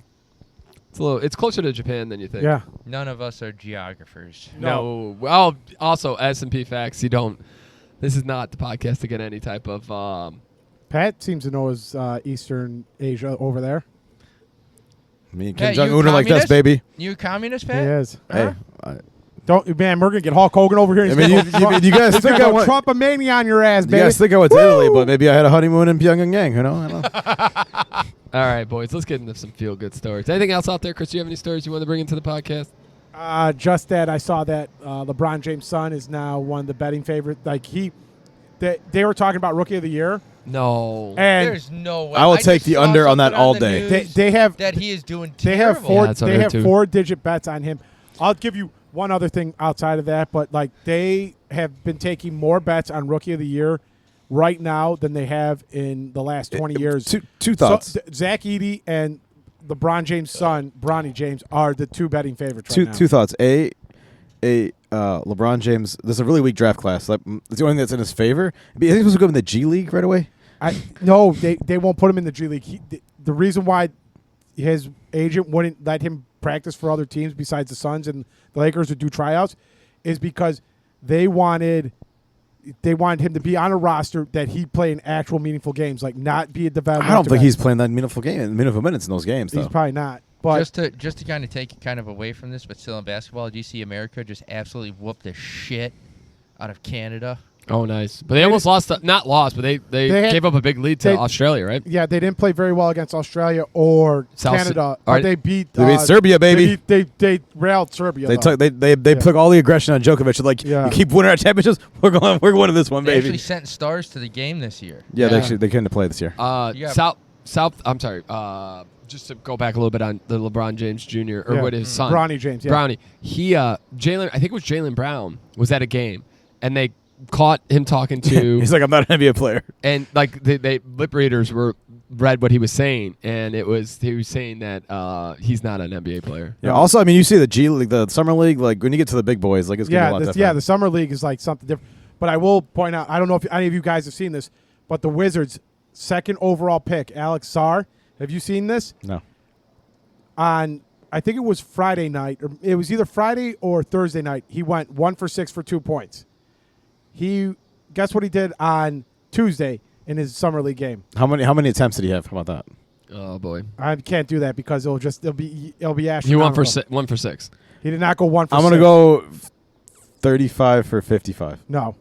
It's a little. It's closer to Japan than you think. Yeah. None of us are geographers. No. Well, also S&P facts. You don't. This is not the podcast to get any type of. Pat seems to know his Eastern Asia over there. Me and Yeah, Kim Jong you Un are like this, communist? baby. You a communist, He Pat? is. Hey, Don't, man, we're gonna get Hulk Hogan over here. I mean, you guys He's think gonna I go went? Trump-a-mania on your ass, You baby. guys think I went to Italy, but maybe I had a honeymoon in Pyongyang. Who knows? I don't know. All right, boys. Let's get into some feel good stories. Anything else out there, Chris? Do you have any stories you want to bring into the podcast? Just that I saw that LeBron James' son is now one of the betting favorites. Like they were talking about Rookie of the Year, No. and There's no way. I will just take the saw under on that something all the day. news they have that he is doing they have terrible. four Yeah, that's what I they heard have too. 4-digit bets on him. I'll give you one other thing outside of that, but like they have been taking more bets on Rookie of the Year right now than they have in the last 20 years. Two thoughts. So, Zach Edey and LeBron James' son, Bronny James, are the two betting favorites two right now. two thoughts. LeBron James. This is a really weak draft class. Like, it's the only thing that's in his favor. I think he's supposed to go in the G League right away. No, they won't put him in the G League. The reason why his agent wouldn't let him practice for other teams besides the Suns and the Lakers to do tryouts is because they wanted him to be on a roster that he play in actual meaningful games, like not be a development. I don't think he's playing that meaningful minutes in those games. He's Though. probably not. But just to kind of take it kind of away from this, but still in basketball, do you see America just absolutely whoop the shit out of Canada? Oh, nice. But they almost lost. Not lost, but they had- gave up a big lead to they- Australia, right? yeah, they didn't play very well against Australia or South Canada. All But right. they beat Serbia, baby. They railed Serbia. They though. took they took all the aggression on Djokovic. Like, Yeah. you keep winning our championships, we're winning this one, They baby. actually sent stars to the game this year. Yeah, Yeah. they couldn't play this year. You got- South. I'm sorry. Just to go back a little bit on the LeBron James Jr. or Yeah. what his son, Bronny James. Yeah. Brownie. He Jalen. I think it was Jalen Brown was at a game, and they caught him talking to. He's like, I'm not an NBA player. And like they lip readers read what he was saying, and he was saying that he's not an NBA player. Yeah. Also, I mean, you see the G League, the summer league. Like, when you get to the big boys, like, it's gonna be a lot different. the summer league is like something different. But I will point out, I don't know if any of you guys have seen this, but the Wizards' second overall pick, Alex Sarr. Have you seen this? No. On I think it was Friday night, or it was either Friday or Thursday night. He went 1 for 6 for 2 points. Guess what he did on Tuesday in his summer league game? How many attempts did he have? How about that? Oh boy. I can't do that because it'll be astronomical. He won for 6. He did not go 1 for 6. I'm gonna go 35 for 55. No,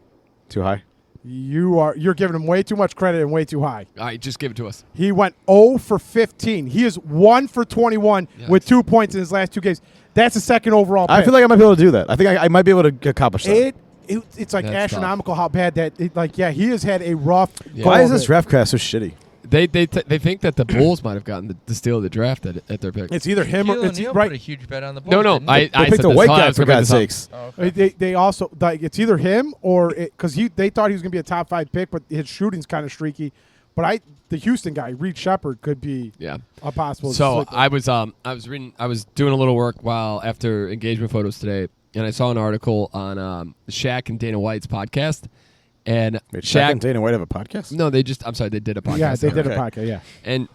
Too high. you're giving him way too much credit and way too high. All right, just give it to us. He went 0 for 15. He is 1 for 21 with 2 points in his last 2 games. That's a second overall pick. I feel like I might be able to do that. I think I might be able to accomplish that. It's like That's astronomical how bad that. He has had a rough. Yeah. go Why is of this it. draft class so shitty? They think that the Bulls might have gotten the steal of the draft at their pick. It's either him or Shaquille it's O'Neal right. put a huge bet on the Bulls. No, didn't he? I They picked said a this. white Hold on, I guy was for gonna bring God's this up. sakes. Oh, okay. They also like it's either him or because they thought he was going to be a top 5 pick, but his shooting's kind of streaky. But the Houston guy, Reed Shepard, could be Yeah. a possible. So sleeper. I was doing a little work after engagement photos today, and I saw an article on Shaq and Dana White's podcast. And Wait, Shaq and Dana White have a podcast? No, they did a podcast. yeah, they did a Okay. podcast. Yeah, And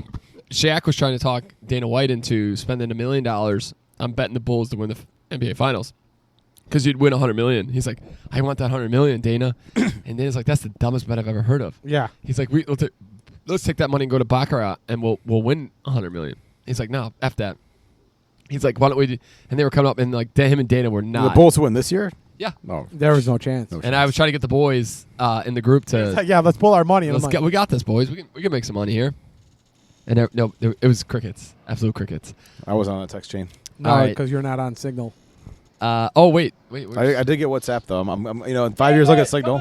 Shaq was trying to talk Dana White into spending $1 million on betting the Bulls to win the NBA Finals because you'd win $100 million. He's like, I want that $100 million, Dana. And Dana's like, that's the dumbest bet I've ever heard of. yeah. He's like, let's take that money and go to Baccarat and we'll win $100 million. He's like, no, F that. He's like, why don't we do? And they were coming up and like him and Dana were The not. Bulls win this year? Yeah. No. There was no chance. No. And I was trying to get the boys in the group to. Yeah, let's pull our money. And I'm like, We got this, boys. We can make some money here. And it was crickets, absolute crickets. I was on that text chain. no, all right. because you're not on Signal. Oh wait. I did get WhatsApp though. I'm in 5 years I'll get signal.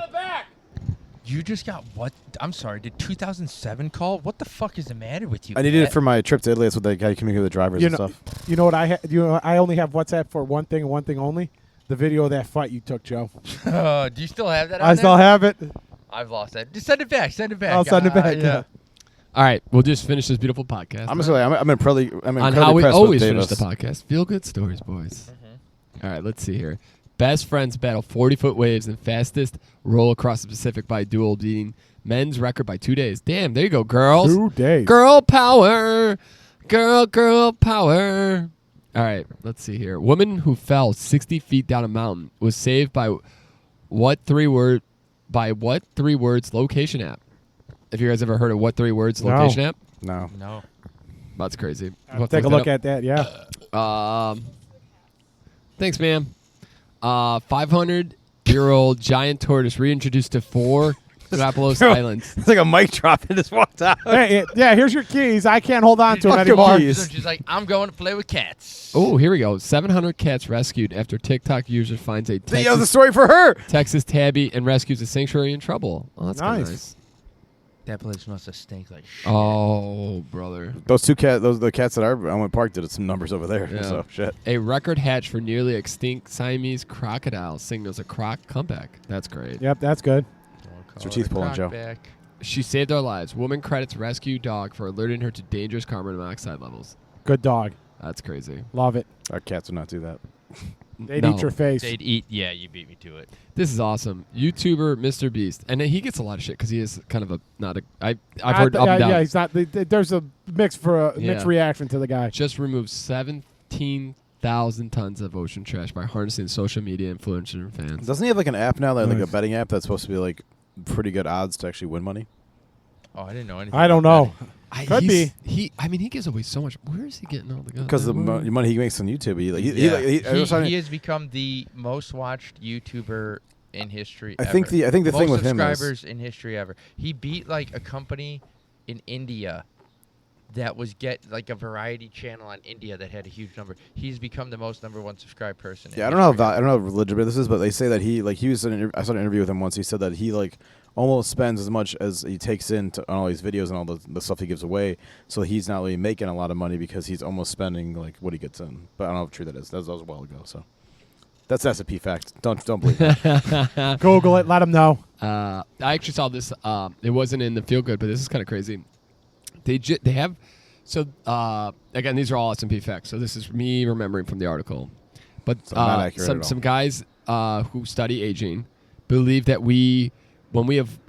You just got what? I'm sorry. Did 2007 call? What the fuck is the matter with you? I needed it for my trip to Italy. That's what they communicate with the drivers and stuff. You know what I only have WhatsApp for one thing and one thing only. The video of that fight you took, Joe. Do you still have that? I still have it. I've lost that. Just send it back. Send it back. I'll send it back. Yeah. All right, we'll just finish this beautiful podcast. I'm incredibly on how we impressed always with finish the Davis. podcast. Feel good stories, boys. All right, let's see here. Best friends battle 40-foot waves and fastest roll across the Pacific by duel, beating men's record by 2 days. Damn, there you go, girls. 2 days. Girl power. Girl power. All right, let's see here. Woman who fell 60 feet down a mountain was saved by what three words location app? Have you guys ever heard of what 3 words location app? No. That's crazy. I'll take a look at that. Yeah. Thanks, ma'am. 500-year-old giant tortoise reintroduced to 4 Galapagos Islands. It's like a mic drop and just walked out. Hey, here's your keys. I can't hold on to them Fuck your anymore. keys. So she's like, I'm going to play with cats. Oh, here we go. 700 cats rescued after TikTok user finds a The story for her. Texas tabby and rescues a sanctuary in trouble. Oh, that's kinda Nice. nice. That place must have stink like shit. Oh, brother. Those 2 cats, the cats at our Elmwood Park did some numbers over there. Yeah. So shit. A record hatch for nearly extinct Siamese crocodile signals a croc comeback. That's great. Yep, that's good. It's your teeth pulling, Joe. Back. She saved our lives. Woman credits rescue dog for alerting her to dangerous carbon monoxide levels. Good dog. That's crazy. Love it. Our cats would not do that. They'd No. eat your face. They'd eat. Yeah, you beat me to it. This is awesome. YouTuber Mr. Beast, and he gets a lot of shit because he is kind of I've heard up and down. Yeah, he's not. There's a mixed Yeah. reaction to the guy. Just removed 17,000 tons of ocean trash by harnessing social media influencers and fans. Doesn't he have like an app now, that like a Nice. betting app that's supposed to be like pretty good odds to actually win money? Oh, I didn't know anything. I don't about know. that. Could be. He gives away so much. Where is he getting all the guns? Because the money he makes on YouTube, Yeah. He has become the most watched YouTuber in history. I think the most thing with him is subscribers in history ever. He beat like a company in India that was like a variety channel on India that had a huge number. He's become the most #1 subscribed person. I don't know how legitimate this is, but they say that he was I saw an interview with him once. He said that he like almost spends as much as he takes in on all these videos and all the stuff he gives away. So he's not really making a lot of money because he's almost spending like what he gets in. But I don't know how true that is. That was a while ago. So that's S&P fact. Don't believe that. Google it. Let him know. I actually saw this. It wasn't in the feel good, but this is kind of crazy. They have again, these are all S&P facts. So this is me remembering from the article. But So not accurate at all. some guys who study aging believe that when we have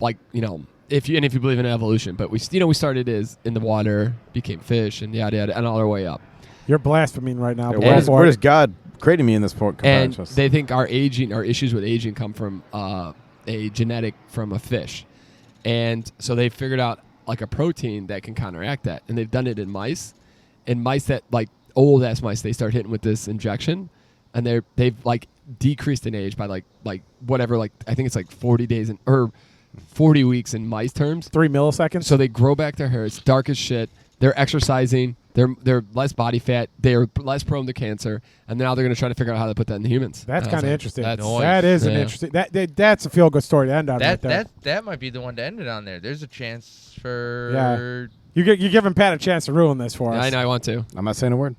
if you believe in evolution, but we started as in the water, became fish, and yada yada, and all our way up. You're blaspheming right now. Yeah, but where does God creating me in this point? And they think our issues with aging come from a genetic from a fish, and so they figured out like a protein that can counteract that, and they've done it in mice. And mice that like old ass mice, they start hitting with this injection, and they've like decreased in age by like whatever, like I think it's like 40 days or 40 weeks in mice terms. 3 milliseconds. So they grow back their hair. It's dark as shit. They're exercising. They're less body fat. They're less prone to cancer. And now they're going to try to figure out how to put that in the humans. That's kind of interesting. That's That is an interesting. That's a feel good story to end on. right there. That might be the one to end it on there. There's a chance for You're giving Pat a chance to ruin this for us. I know I want to. I'm not saying a word.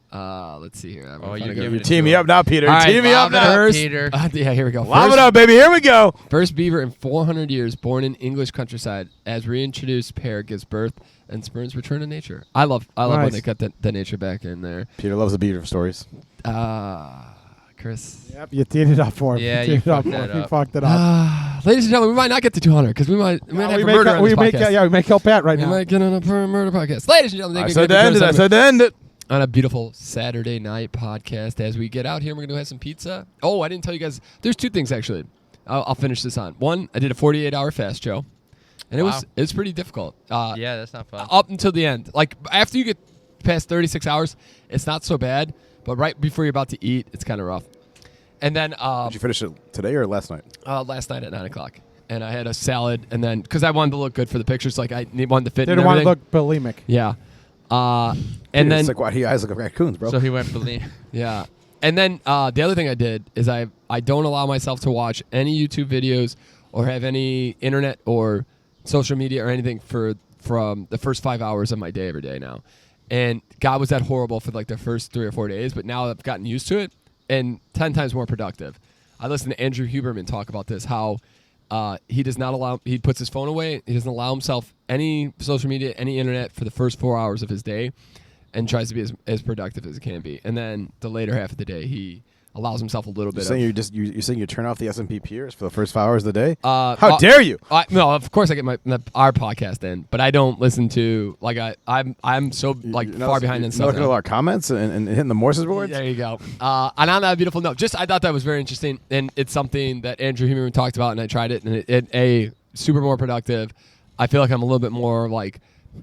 Let's see here. You team me up now, Peter. All right, Team me up now. first, Peter. Yeah, here we go. Lob it up, baby. Here we go. First beaver in 400 years, born in English countryside, as reintroduced pair gives birth and sperms return to nature. I love when Nice. they got the nature back in there. Peter loves the beaver stories. Chris. Yep, you teed it up for him. Yeah, you you teed it up fucked for that him. You up. fucked it up. Ladies and gentlemen, we might not get to 200 because we might have a murder on this podcast. We may kill Pat right We now. might get on a murder podcast. Ladies and gentlemen, I thank said you to end it. I said to end it. on a beautiful Saturday night podcast. As we get out here, we're going to have some pizza. Oh, I didn't tell you guys. There's 2 things, actually. I'll finish this on. One, I did a 48-hour fast, Joe. And it was pretty difficult. Yeah, that's not fun. Up until the end. Like, after you get past 36 hours, it's not so bad. But right before you're about to eat, it's kind of rough. And then Did you finish it today or last night? last night at 9 o'clock. And I had a salad. And then, because I wanted to look good for the pictures, like I wanted to fit Didn't and want to everything. look bulimic. Yeah. And Dude, then, it's like, why do your eyes look like raccoons, bro? So he went believe. yeah. And then the other thing I did is I don't allow myself to watch any YouTube videos or have any internet or social media or anything from the first 5 hours of my day every day now. And God, was that horrible for like the first 3 or 4 days, but now I've gotten used to it and 10 times more productive. I listened to Andrew Huberman talk about this, how he puts his phone away. He doesn't allow himself any social media, any internet for the first 4 hours of his day, and tries to be as productive as it can be. And then the later half of the day, he allows himself a little bit. You're saying you turn off the S&P peers for the first 5 hours of the day? How dare you? No, of course I get our podcast in, but I don't listen to I'm so far behind in stuff. Looking at our comments and hitting the Morse's boards. There you go. And on that beautiful note, I thought that was very interesting, and it's something that Andrew Huberman talked about, and I tried it, and it super more productive. I feel like I'm a little bit more like.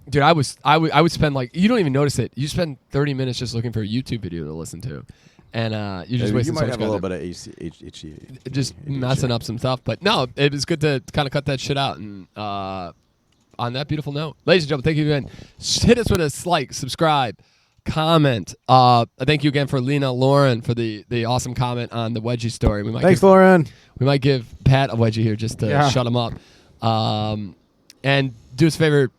Dude, I would spend you don't even notice it. You spend 30 minutes just looking for a YouTube video to listen to, and you just wasting so much. You might have a little bit of HG. Just messing up some stuff, but no, it was good to kind of cut that shit out. And on that beautiful note, ladies and gentlemen, thank you again. Hit us with a like, subscribe, comment. Thank you again for Lena Lauren for the awesome comment on the wedgie story. Thanks, Lauren. We might give Pat a wedgie here just to shut him up. And do us a favor.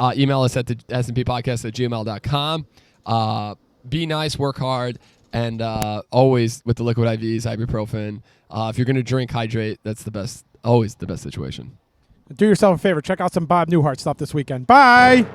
Email us at the snppodcast@gmail.com. Be nice, work hard, and always with the liquid IVs, ibuprofen. If you're going to drink, hydrate. That's always the best situation. Do yourself a favor. Check out some Bob Newhart stuff this weekend. Bye.